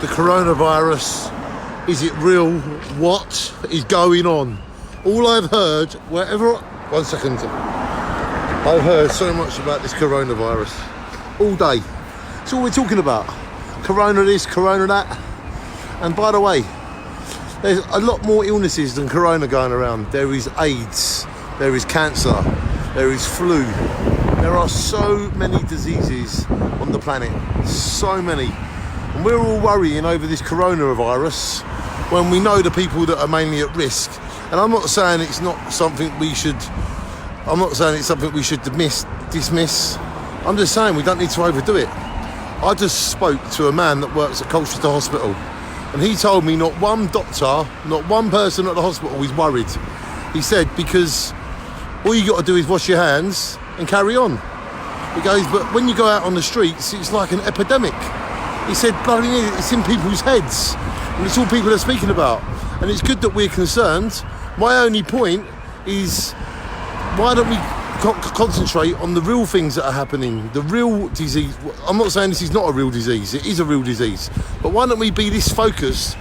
the coronavirus. Is it real? What is going on? All I've heard, one second. I've heard so much about this coronavirus all day. It's all we're talking about. Corona this, corona that. And by the way, there's a lot more illnesses than corona going around. There is AIDS, there is cancer, there is flu. There are so many diseases on the planet, so many. And we're all worrying over this coronavirus when we know the people that are mainly at risk. And I'm not saying it's not something we should, I'm not saying it's something we should dismiss. I'm just saying we don't need to overdo it. I just spoke to a man that works at Colchester Hospital, and he told me not one doctor, not one person at the hospital is worried. He said, because all you got to do is wash your hands and carry on. He goes, but when you go out on the streets, it's like an epidemic. He said, bloody hell, it's in people's heads, and it's all people are speaking about. And it's good that we're concerned. My only point is, why don't we concentrate on the real things that are happening, the real disease. I'm not saying this is not a real disease, it is a real disease, but why don't we be this focused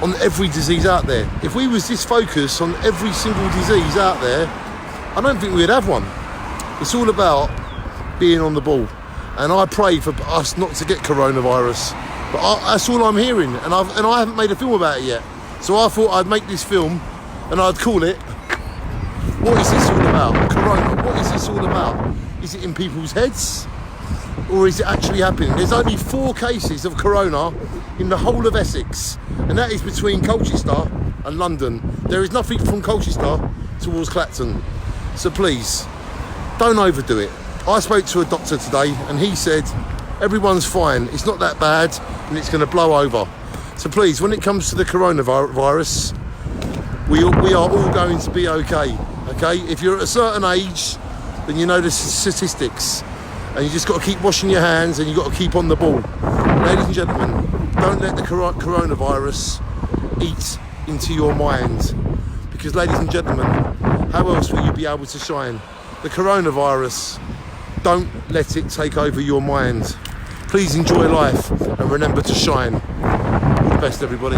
on every disease out there? If we was this focused on every single disease out there, I don't think we'd have one. It's all about being on the ball, and I pray for us not to get coronavirus, but that's all I'm hearing, and I haven't made a film about it yet. So I thought I'd make this film and I'd call it, what is this all about? Corona, what is this all about? Is it in people's heads, or is it actually happening? There's only 4 cases of corona in the whole of Essex, and that is between Colchester and London. There is nothing from Colchester towards Clacton. So please, don't overdo it. I spoke to a doctor today and he said, everyone's fine, it's not that bad, and it's going to blow over. So please, when it comes to the coronavirus, we are all going to be okay. Okay, if you're at a certain age, then you know the statistics, and you just got to keep washing your hands, and you got to keep on the ball. Ladies and gentlemen, don't let the coronavirus eat into your mind, because ladies and gentlemen, how else will you be able to shine? The coronavirus, don't let it take over your mind. Please enjoy life and remember to shine. All the best, everybody.